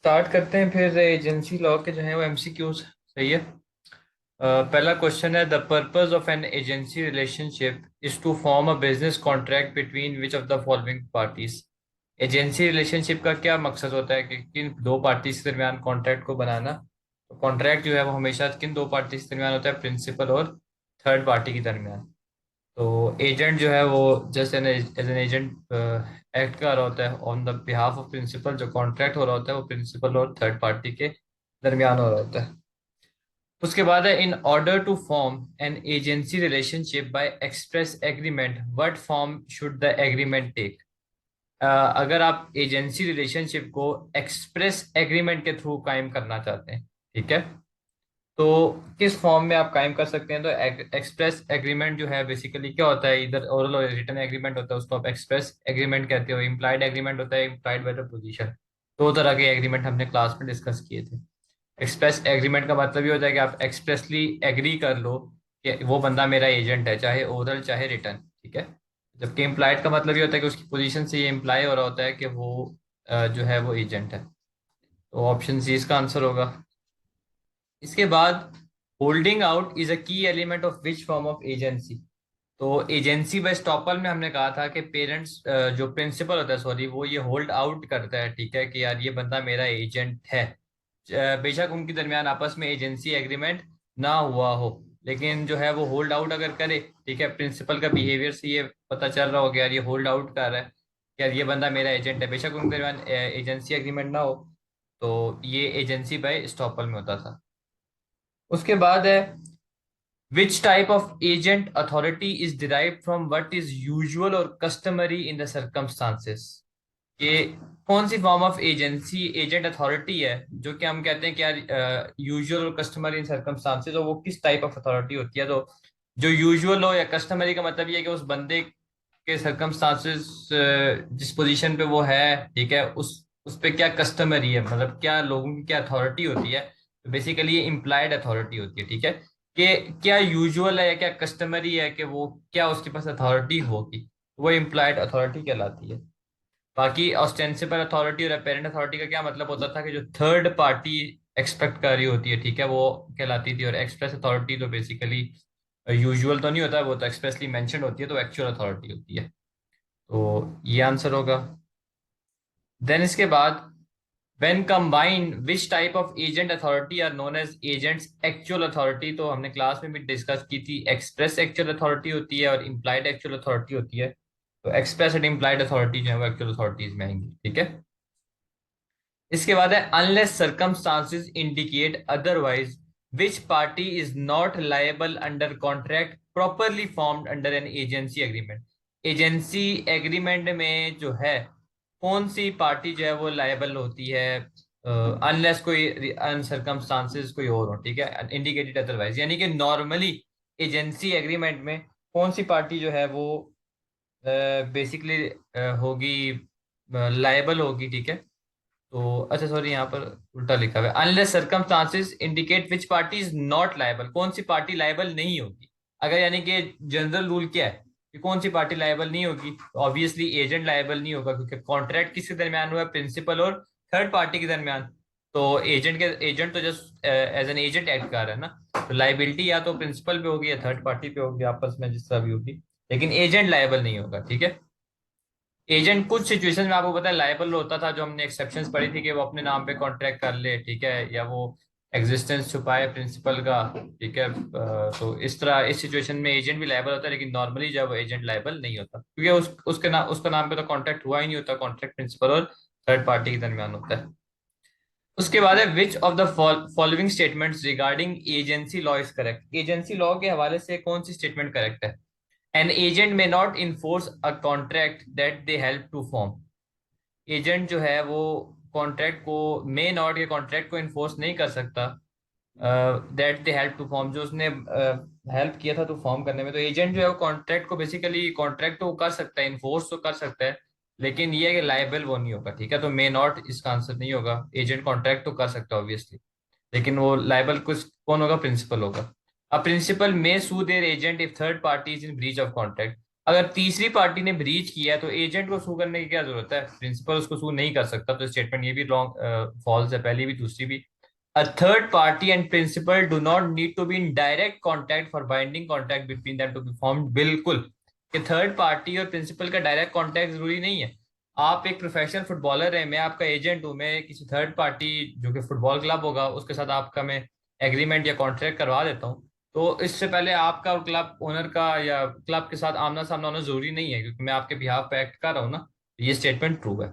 Start करते हैं फिर एजेंसी लॉ के जो है वो एमसीक्यूज। सही है। पहला क्वेश्चन है, the purpose of an agency relationship is to form a business contract between which of the following parties. Agency relationship का क्या मकसद होता है कि किन दो पार्टीज के दरमियान कॉन्ट्रैक्ट को बनाना। तो कॉन्ट्रैक्ट जो है वो हमेशा किन दो पार्टीज के दरमियान होता है, प्रिंसिपल और थर्ड पार्टी के दरमियान। तो एजेंट जो है वो just an as an agent act कर रहा होता है on the behalf of principal. जो कॉन्ट्रैक्ट हो रहा होता है वो प्रिंसिपल और थर्ड पार्टी के दरमियान हो रहा होता है। उसके बाद है, in order to form an agency relationship by express agreement what form should the agreement take. अगर आप एजेंसी रिलेशनशिप को एक्सप्रेस एग्रीमेंट के थ्रू कायम करना चाहते हैं, ठीक है, तो किस फॉर्म में आप कायम कर सकते हैं। तो एक्सप्रेस एग्रीमेंट जो है बेसिकली क्या होता है, इधर ओरल और रिटन एग्रीमेंट होता है, उसको आप एक्सप्रेस एग्रीमेंट कहते हो। इम्प्लाइड एग्रीमेंट होता है, इम्प्लाइड बाय द पोजीशन। दो तरह के एग्रीमेंट हमने क्लास में डिस्कस किए थे। एक्सप्रेस एग्रीमेंट का मतलब ये होता है कि आप एक्सप्रेसली एग्री कर लो कि वो बंदा मेरा एजेंट है, चाहे ओरल चाहे रिटन, ठीक है। जबकि इम्प्लाइड का मतलब ये होता है कि उसकी पोजीशन से ये इम्प्लाई हो रहा होता है कि वो जो है वो एजेंट है। तो ऑप्शन सी इसका आंसर होगा। इसके बाद, होल्डिंग आउट इज अ की element of which form of agency. तो एजेंसी बाय स्टॉपल में हमने कहा था कि पेरेंट्स जो प्रिंसिपल होता है, सॉरी, वो ये होल्ड आउट करता है, ठीक है, कि यार ये बंदा मेरा एजेंट है। बेशक उनके दरमियान आपस में एजेंसी एग्रीमेंट ना हुआ हो, लेकिन जो है वो होल्ड आउट अगर करे, ठीक है, प्रिंसिपल का बिहेवियर से ये पता चल रहा हो कि यार ये होल्ड आउट कर रहा है कि यार ये बंदा मेरा एजेंट है, बेशक उनके दरमियान एजेंसी एग्रीमेंट ना हो। तो ये एजेंसी बाय स्टॉपल में होता था। उसके बाद है, which type of agent authority is derived from what is usual और कस्टमरी इन द सर्कमस्टांसेस। ये कौन सी form of agency agent authority है जो कि हम कहते हैं कि यार यूजुअल और कस्टमरी इन सर्कमस्टांसेस, और वो किस टाइप ऑफ अथॉरिटी होती है। तो जो यूजुअल हो या कस्टमरी का मतलब ये है कि उस बंदे के सर्कमस्टांसेस, जिस पोजीशन पे वो है, ठीक है, उस पे क्या कस्टमरी है, मतलब क्या लोगों की क्या अथॉरिटी होती है। तो बेसिकली ये इम्प्लाइड अथॉरिटी होती है, ठीक है, कि क्या यूजुअल है या क्या कस्टमरी है कि वो क्या उसके पास अथॉरिटी होगी, वो इम्प्लाइड अथॉरिटी कहलाती है। बाकी ऑस्टेंसिबल अथॉरिटी और अपेरेंट अथॉरिटी का क्या मतलब होता था कि जो थर्ड पार्टी एक्सपेक्ट कर रही होती है, ठीक है, वो कहलाती थी। और एक्सप्रेस अथॉरिटी तो बेसिकली यूजुअल तो नहीं होता है, वो तो एक्सप्रेसली मेंशन होती है, तो एक्चुअल अथॉरिटी होती है। तो ये आंसर होगा। देन इसके बाद, when combine which type of agent authority are known as agents actual authority. तो हमने क्लास में भी डिस्कस की थी, एक्सप्रेस एक्चुअल अथॉरिटी होती है और इम्प्लाइड एक्चुअल अथॉरिटी होती है। तो एक्सप्रेस एंड इम्प्लाइड अथॉरिटी जो है वो एक्चुअल अथॉरिटीज में आएंगी, ठीक है। इसके बाद है, unless circumstances indicate otherwise which party is not liable under contract properly formed under an agency agreement. Agency agreement में जो है कौन सी पार्टी जो है वो लायबल होती है, अनलेस कोई अनसर्कमस्टांसेस कोई और हो, ठीक है, इंडिकेटेड अदरवाइज, यानी कि नॉर्मली एजेंसी एग्रीमेंट में कौन सी पार्टी जो है वो बेसिकली होगी, लायबल होगी, ठीक है। तो अच्छा, सॉरी, यहाँ पर उल्टा लिखा हुआ है, unless circumstances indicate which party is not liable. कौन सी पार्टी लायबल नहीं होगी। अगर यानी कि जनरल रूल क्या है कि कौन सी पार्टी लायबल नहीं होगी, तो ऑब्वियसली एजेंट लायबल नहीं होगा, क्योंकि कॉन्ट्रैक्ट किसके दरमियान हुआ है, प्रिंसिपल और थर्ड पार्टी के दरमियान। तो एजेंट तो just as an agent act कर रहा है ना। तो लाइबिलिटी या तो प्रिंसिपल पे होगी या थर्ड पार्टी पे होगी, आपस में जिस तरह भी होगी, लेकिन एजेंट लायबल नहीं होगा, ठीक है। एजेंट कुछ सिचुएशन में आपको पता है लायबल होता था, जो हमने एक्सेप्शंस पढ़ी थी कि वो अपने नाम पे कॉन्ट्रैक्ट कर ले, ठीक है, या वो एग्जिस्टेंस छुपाए प्रिंसिपल का, ठीक है। तो इस तरह इस सिचुएशन में एजेंट भी लायबल होता है, लेकिन नॉर्मली जब एजेंट लायबल नहीं होता, क्योंकि उसका नाम पे तो कॉन्ट्रैक्ट हुआ ही नहीं होता, कॉन्ट्रैक्ट प्रिंसिपल और थर्ड पार्टी के दरमियान होता है। उसके बाद है, which of the following statements regarding agency law is correct. Agency law के हवाले से कौन सी स्टेटमेंट करेक्ट है। An agent may not enforce a contract that they help to form. Agent जो है वो कॉन्ट्रैक्ट को, मे नॉट के कॉन्ट्रैक्ट को इन्फोर्स नहीं कर सकता that they help to form, जो उसने हेल्प किया था तो फॉर्म करने में। तो एजेंट जो है वो कॉन्ट्रैक्ट को बेसिकली, कॉन्ट्रैक्ट तो वो कर सकता है, इन्फोर्स तो कर सकता है, लेकिन ये है कि लाइबल वो नहीं होगा, ठीक है। तो मे नॉट इसका आंसर नहीं होगा। एजेंट कॉन्ट्रैक्ट तो कर सकता है ऑब्वियसली, लेकिन वो लाइबल कुछ कौन होगा, प्रिंसिपल होगा। A principal may sue their agent if third party is in breach of contract. अगर तीसरी पार्टी ने ब्रीच किया है तो एजेंट को सू करने की क्या जरूरत है, प्रिंसिपल उसको सू नहीं कर सकता। तो स्टेटमेंट ये भी रॉन्ग फॉल्स है, पहली भी दूसरी भी। A third party and principal do not need to be in direct contact for binding contract between them to be formed। बिल्कुल, कि थर्ड पार्टी और प्रिंसिपल का डायरेक्ट कांटेक्ट जरूरी नहीं है। आप एक प्रोफेशनल फुटबॉलर है, मैं आपका एजेंट हूँ, मैं किसी थर्ड पार्टी जो कि फुटबॉल क्लब होगा उसके साथ आपका मैं एग्रीमेंट या कॉन्ट्रैक्ट करवा देता हूँ। तो इससे पहले आपका और क्लब ओनर का या क्लब के साथ आमना सामना होना जरूरी नहीं है, क्योंकि मैं आपके बिहाफ पे एक्ट कर रहा हूँ ना। ये स्टेटमेंट ट्रू है।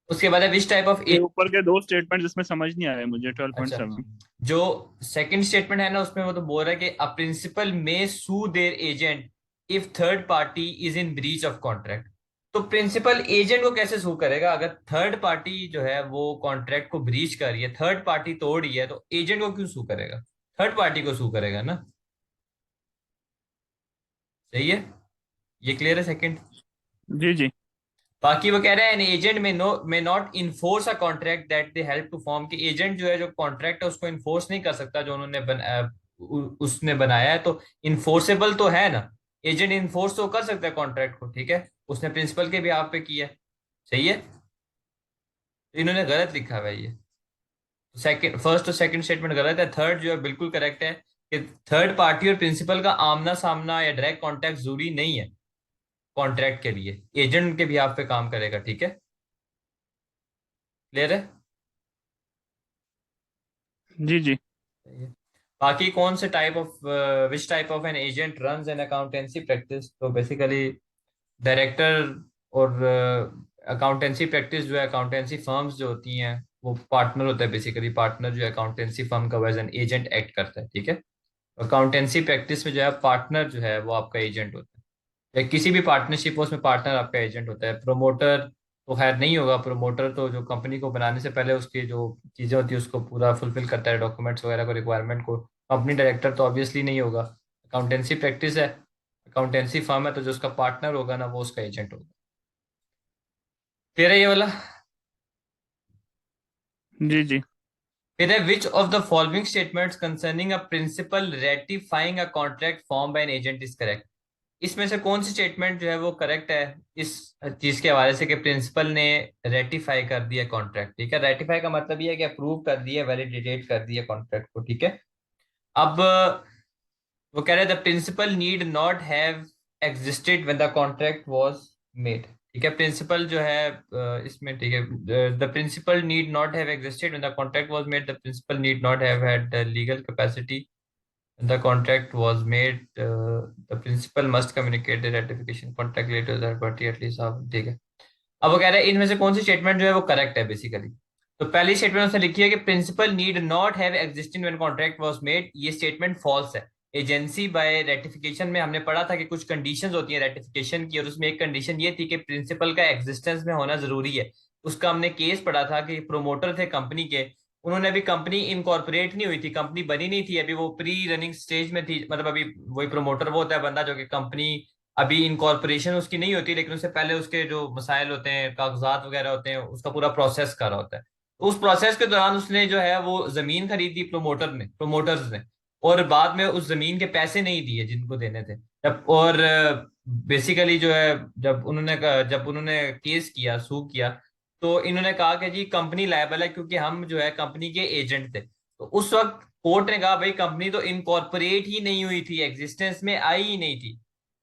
उसके बाद है विच टाइप ऑफ। ये ऊपर के दो स्टेटमेंट जिसमें समझ नहीं आया मुझे, अच्छा, 12.7। जो सेकंड स्टेटमेंट है ना, उसमें वो तो बोल रहा है कि a principal may sue their agent if third party is in breach of contract. तो प्रिंसिपल एजेंट को कैसे सू करेगा? अगर थर्ड पार्टी जो है वो कॉन्ट्रैक्ट को ब्रीच कर रही है, थर्ड पार्टी तोड़ रही है, तो एजेंट को क्यों सू करेगा? थर्ड पार्टी को सू करेगा ना। सही है, ये क्लियर है सेकंड। जी जी। बाकी वो कह रहे हैं an agent may not enforce a contract that they help to form. कि एजेंट जो है जो कॉन्ट्रैक्ट है उसको इन्फोर्स नहीं कर सकता जो उसने बनाया है। तो इन्फोर्सेबल तो है ना, एजेंट इन्फोर्स तो कर सकता है कॉन्ट्रैक्ट को, ठीक है, उसने प्रिंसिपल के भी आप पे किया है। सही है, तो इन्होंने गलत लिखा हुआ है ये। सेकंड, फर्स्ट और सेकंड स्टेटमेंट गलत है, थर्ड जो है बिल्कुल करेक्ट है कि थर्ड पार्टी और प्रिंसिपल का आमना सामना या डायरेक्ट कॉन्टैक्ट जरूरी नहीं है कॉन्ट्रैक्ट के लिए, एजेंट के भी आप पे काम करेगा। ठीक है, क्लियर है। जी जी। सही है। बाकी कौन से type of which type of an agent runs N accountancy practice. तो बेसिकली डायरेक्टर और अकाउंटेंसी प्रैक्टिस जो है, अकाउंटेंसी फर्म्स जो होती हैं वो पार्टनर होता है। बेसिकली पार्टनर जो है अकाउंटेंसी फर्म का एज एन एजेंट एक्ट करता है। ठीक है, अकाउंटेंसी प्रैक्टिस में जो है पार्टनर जो है वो आपका एजेंट होता है, या किसी भी पार्टनरशिप हो उसमें पार्टनर आपका एजेंट होता है। प्रोमोटर तो खैर नहीं होगा, प्रोमोटर तो जो कंपनी को बनाने से पहले उसकी जो चीज़ें होती है उसको पूरा फुलफिल करता है, डॉक्यूमेंट्स वगैरह को, रिक्वायरमेंट को। कंपनी डायरेक्टर तो ऑब्वियसली नहीं होगा। अकाउंटेंसी प्रैक्टिस है, अकाउंटेंसी फर्म है, तो जो उसका पार्टनर होगा ना वो उसका एजेंट होगा। फिर है ये वाला। जी जी। फिर है which of the following statements concerning a principal ratifying a contract form by an agent is correct. इसमें से कौन सी स्टेटमेंट जो है वो करेक्ट है इस चीज के हवाले से कि प्रिंसिपल ने रेटिफाई कर दिया कॉन्ट्रैक्ट। ठीक है, रेटिफाई का मतलब ये है कि अप्रूव कर दिया, वैलिडेट कर दिया कॉन्ट्रैक्ट को। ठीक है, अब वो कह रहे the principal need not have existed when the contract was made. ठीक है, प्रिंसिपल जो है इसमें, ठीक है, the principal need not have existed when the contract was made, the principal need not have had legal capacity the contract was made, the principal must communicate the ratification contract later to that party at least half। ठीक है, अब वो कह रहा है इनमें से कौन सी स्टेटमेंट जो है वो करेक्ट है बेसिकली। तो पहली स्टेटमेंट उसने लिखी है कि principal need not have existing when contract was made. ये स्टेटमेंट फॉल्स है। एजेंसी बाय रेटिफिकेशन में हमने पढ़ा था कि कुछ कंडीशंस होती हैं रेटिफिकेशन की, और उसमें एक कंडीशन ये थी कि प्रिंसिपल का एग्जिस्टेंस में होना जरूरी है। उसका हमने केस पढ़ा था कि प्रोमोटर थे कंपनी के, उन्होंने अभी कंपनी इनकॉर्पोरेट नहीं हुई थी, कंपनी बनी नहीं थी अभी, वो प्री रनिंग स्टेज में थी। मतलब अभी वही प्रोमोटर वो होता है बंदा जो कि कंपनी अभी इनकॉर्पोरेशन उसकी नहीं होती, लेकिन उससे पहले उसके जो मसाइल होते हैं, कागजात वगैरह होते हैं, उसका पूरा प्रोसेस कर रहा होता है। तो उस प्रोसेस के दौरान उसने जो है वो जमीन खरीदी, प्रोमोटर्स ने, और बाद में उस जमीन के पैसे नहीं दिए जिनको देने थे। जब और बेसिकली जो है जब उन्होंने केस किया, सू किया, तो इन्होंने कहा कि जी कंपनी लायबल है क्योंकि हम जो है कंपनी के एजेंट थे। तो उस वक्त कोर्ट ने कहा भाई कंपनी तो इनकॉर्पोरेट ही नहीं हुई थी, एग्जिस्टेंस में आई ही नहीं थी।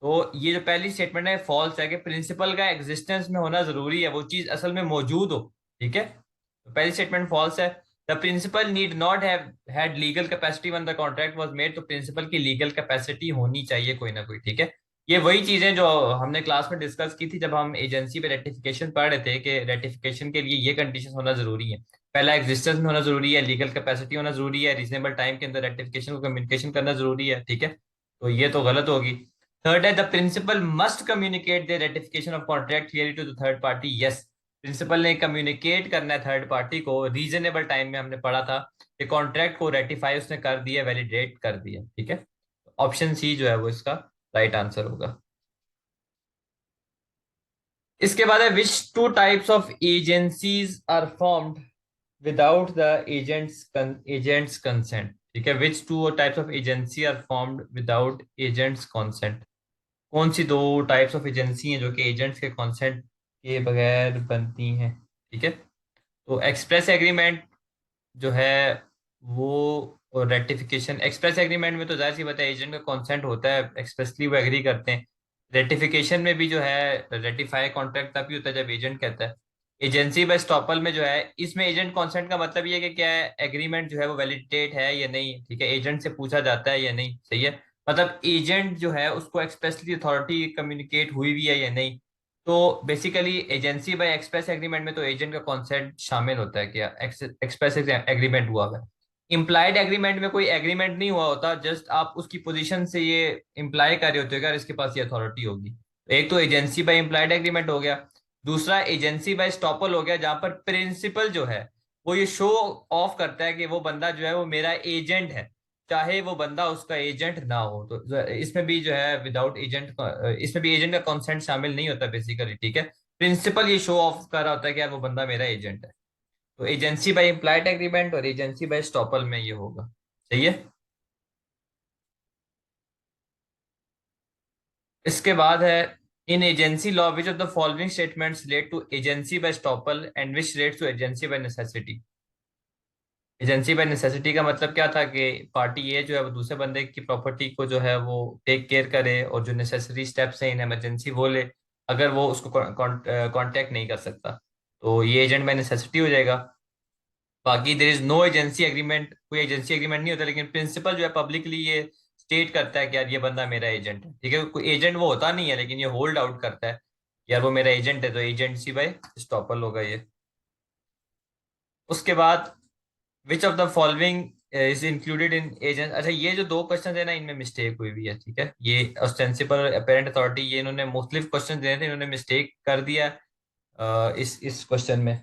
तो ये जो पहली स्टेटमेंट है फॉल्स है कि प्रिंसिपल का एग्जिस्टेंस में होना जरूरी है, वो चीज असल में मौजूद हो। ठीक है, तो पहली स्टेटमेंट फॉल्स है। The principal need not have had legal capacity when the contract was made. तो प्रिंसिपल की लीगल कैपेसिटी होनी चाहिए कोई ना कोई। ठीक है, ये वही चीजें जो हमने क्लास में डिस्कस की थी जब हम एजेंसी पे रेटिफिकेशन पढ़ रहे थे कि रेटिफिकेशन के लिए ये कंडीशन होना जरूरी है। पहला एग्जिस्टेंस में होना जरूरी है, लीगल कैपेसिटी होना जरूरी है, रीजनेबल टाइम के अंदर रेटिफिकेशन को कम्युनिकेशन करना जरूरी है। ठीक है, तो ये तो गलत होगी। थर्ड है the principal must communicate the ratification of contract clearly to the third party. Yes, principal ने कम्युनिकेट करना है थर्ड पार्टी को रीजनेबल टाइम में। हमने पढ़ा था कि कॉन्ट्रैक्ट को रेटिफाई उसने कर दिया, वैलिडेट कर दिया। ठीक है, ऑप्शन सी जो है वो इसका राइट आंसर होगा। इसके बाद है which two types of agencies are formed without the agent's consent. ठीक है, which two types of agency are formed without agent's consent. कौन सी दो टाइप्स ऑफ एजेंसी हैं जो कि एजेंट्स के कंसेंट के बगैर बनती हैं? ठीक है, तो एक्सप्रेस एग्रीमेंट जो है वो, और रेटिफिकेशन। एक्सप्रेस एग्रीमेंट में तो जाहिर सी बात है एजेंट का कंसेंट होता है, एक्सप्रेसली वो एग्री करते हैं। रेटिफिकेशन में भी जो है रेटिफाई कॉन्ट्रैक्ट तभी होता है जब एजेंट कहता है। एजेंसी बाय स्टॉपल में जो है, इसमें एजेंट कंसेंट का मतलब ये है कि क्या है, एग्रीमेंट जो है वो वैलिडेट है या नहीं, ठीक है, एजेंट से पूछा जाता है या नहीं, सही है। मतलब एजेंट जो है उसको एक्सप्रेसली अथॉरिटी कम्युनिकेट हुई भी है या नहीं। तो basically agency bye express agreement में तो एजेंट का कॉन्सेंट शामिल होता है, क्या एक्सप्रेस एग्रीमेंट हुआ है। इम्प्लाइड एग्रीमेंट में कोई एग्रीमेंट नहीं हुआ होता, जस्ट आप उसकी पोजीशन से ये इम्प्लाई कर रहे होते हो कि यार इसके पास ये अथॉरिटी होगी। तो एक तो एजेंसी बाय इम्प्लाइड एग्रीमेंट हो गया। दूसरा एजेंसी बाय स्टॉपल हो गया, जहां पर प्रिंसिपल जो है वो ये शो ऑफ करता है कि वो बंदा जो है वो मेरा एजेंट है, चाहे वो बंदा उसका एजेंट ना हो। तो इसमें भी जो है विदाउट एजेंट, इसमें भी एजेंट का कंसेंट शामिल नहीं होता बेसिकली, ठीक है। प्रिंसिपल ये शो ऑफ कर रहा होता है कि यार वो बंदा मेरा एजेंट है। तो एजेंसी बाय इम्प्लाइड एग्रीमेंट और एजेंसी बाय स्टॉपल में ये होगा, सही है। इसके बाद है, in agency law which of the following statements relate to agency by estoppel and which relates to agency by necessity. Agency by necessity का मतलब क्या था कि पार्टी ए जो है वो दूसरे बंदे की प्रॉपर्टी को जो है वो टेक केयर करे, और जो नेसेसरी स्टेप्स हैं इन इमरजेंसी वो ले, अगर वो उसको कांटेक्ट नहीं कर सकता तो ये एजेंट बाय नेसेसिटी हो जाएगा। बाकी there is no agency agreement, कोई एजेंसी एग्रीमेंट नहीं होता, लेकिन प्रिंसिपल जो है पब्लिकली ये स्टेट करता है कि यार ये बंदा मेरा एजेंट है, ठीक है। कोई एजेंट वो होता नहीं है, लेकिन ये होल्ड आउट करता है यार वो मेरा एजेंट है, तो एजेंसी बाय स्टॉपल होगा ये। उसके बाद विच of the following is included in agent. अच्छा, ये जो दो क्वेश्चन है ना, इनमें मिस्टेक हुई हुई है, ठीक है। ये ऑस्टेंसिबल और अपेरेंट अथॉरिटी, ये इन्होंने मुख्तलिफ क्वेश्चन दिए थे, इन्होंने मिस्टेक कर दिया इस क्वेश्चन में।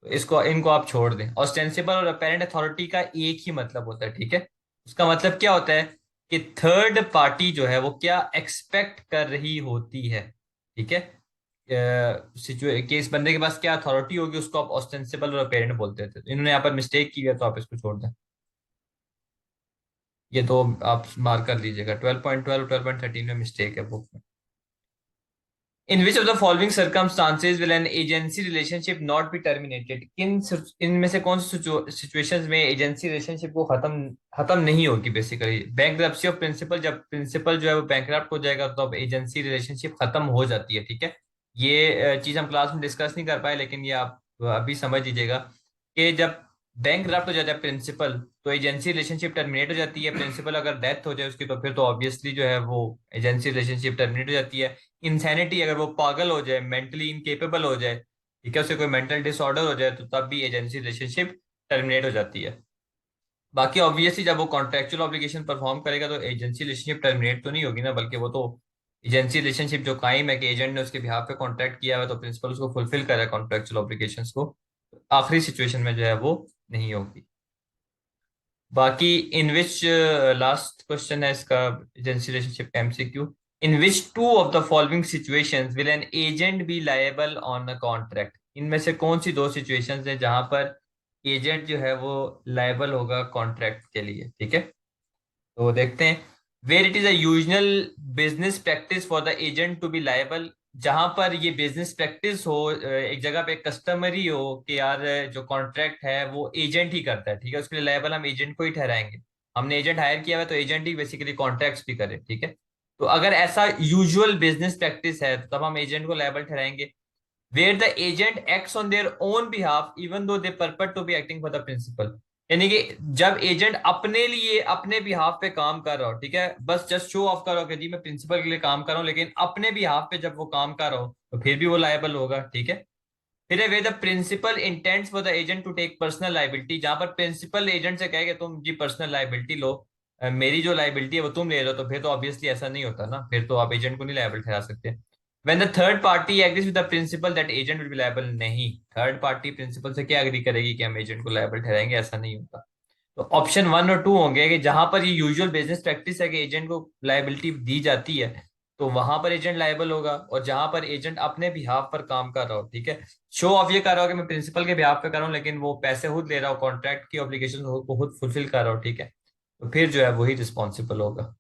तो इसको इनको आप छोड़ दें। ऑस्टेंसिबल और अपेरेंट अथॉरिटी का एक ही मतलब होता है, ठीक है। उसका मतलब क्या होता है कि थर्ड पार्टी जो है वो क्या एक्सपेक्ट कर रही होती है, ठीक है। कि इस बंदे के पास क्या अथॉरिटी होगी, उसको आप ऑस्टेंसिबल और अपेरेंट बोलते थे। तो इन्होंने यहाँ पर मिस्टेक की है, तो आप इसको छोड़ दें। ये तो आप मार्क कर लीजिएगा, 12.12 12.13 में मिस्टेक है बुक में। In which of the following circumstances will an agency relationship not be terminated. किन इनमें से कौन सी सिचुएशंस में एजेंसी रिलेशनशिप को खत्म खत्म नहीं होगी? बेसिकली बैंकरप्सी ऑफ प्रिंसिपल, जब प्रिंसिपल जो है वो बैंकरप्ट हो जाएगा तो अब एजेंसी रिलेशनशिप खत्म हो जाती है, ठीक है। ये चीज हम क्लास में डिस्कस नहीं कर पाए, लेकिन ये आप अभी समझ लीजिएगा कि जब बैंक ड्राफ्ट हो जाता है प्रिंसिपल तो एजेंसी रिलेशनशिप टर्मिनेट हो जाती है। प्रिंसिपल अगर डेथ हो जाए उसकी तो फिर तो ऑब्वियसली जो है वो एजेंसी रिलेशनशिप टर्मिनेट हो जाती है। इंसैनिटी, अगर वो पागल हो जाए, मेंटली इनकेपेबल हो जाए, ठीक है, उसे कोई मेंटल डिसऑर्डर हो जाए, तो तब भी एजेंसी रिलेशनशिप टर्मिनेट हो जाती है। बाकी ऑब्वियसली जब वो कॉन्ट्रेक्चुअल ऑब्लिगेशन परफॉर्म करेगा तो एजेंसी रिलेशनशिप टर्मिनेट तो नहीं होगी ना, बल्कि वो तो एजेंसी रिलेशनशिप जो कायम है कि एजेंट ने उसके बिहाफ पे कॉन्ट्रैक्ट किया है तो प्रिंसिपल उसको फुलफिल कर रहा है कॉन्ट्रेक्चुअल ऑब्लिगेशंस को, आखिरी सिचुएशन में जो है वो नहीं होगी। बाकी इन विच, लास्ट क्वेश्चन है इसका agency relationship MCQ. In which two of the following situations will an agent B liable on a contract. इनमें से कौन सी दो सिचुएशंस हैं जहां पर एजेंट जो है वो लायबल होगा कॉन्ट्रैक्ट के लिए, ठीक है। तो देखते हैं। Where it is a usual business practice for the agent to be liable, जहां पर ये बिजनेस प्रैक्टिस हो, एक जगह पे कस्टमरी हो कि यार जो कॉन्ट्रैक्ट है वो एजेंट ही करता है, ठीक है, उसके लिए लायबल हम एजेंट को ही ठहराएंगे। हमने एजेंट हायर किया हुआ है तो एजेंट ही बेसिकली कॉन्ट्रैक्ट्स भी करे, ठीक है। तो अगर ऐसा यूजुअल बिजनेस प्रैक्टिस है तो तब हम एजेंट को लायबल ठहराएंगे। Where the agent acts on their own behalf even though they purport to be acting for the principal, यानी कि जब एजेंट अपने लिए अपने बिहाफ पे काम कर रहा हो, ठीक है, बस जस्ट शो ऑफ कर रहा हो कि जी मैं प्रिंसिपल के लिए काम कर रहा हूँ, लेकिन अपने बिहाफ पे जब वो काम कर रहा हो तो फिर भी वो लायबल होगा, ठीक है। फिर है where the principal intends for the agent to take personal liability, जहां पर प्रिंसिपल एजेंट से कहे कि तुम जी पर्सनल लाइबिलिटी लो, मेरी जो लाइबिलिटी है वो तुम ले लो, तो फिर तो ऑब्वियसली ऐसा नहीं होता ना, फिर तो आप एजेंट को नहीं लायबल ठहरा सकते। When the third party agrees with the principal that agent will be liable, नहीं, थर्ड पार्टी प्रिंसिपल से क्या एग्री करेगी कि हम एजेंट को लायबल ठहराएंगे, ऐसा नहीं होता। तो ऑप्शन 1 और 2 होंगे कि जहां पर ये यूजुअल बिजनेस प्रैक्टिस है कि एजेंट को लायबिलिटी दी जाती है तो वहां पर एजेंट लायबल होगा, और जहां पर एजेंट अपने बिहाफ पर काम कर रहा हो, ठीक है, शो ऑफ ये कर रहा हो कि मैं प्रिंसिपल के बिहाफ पे कर रहा हूँ, लेकिन वो पैसे खुद ले रहा हो, कॉन्ट्रैक्ट की ऑब्लिगेशन को खुद फुलफिल कर रहा हो, ठीक है, तो फिर जो है वही रिस्पॉन्सिबल होगा।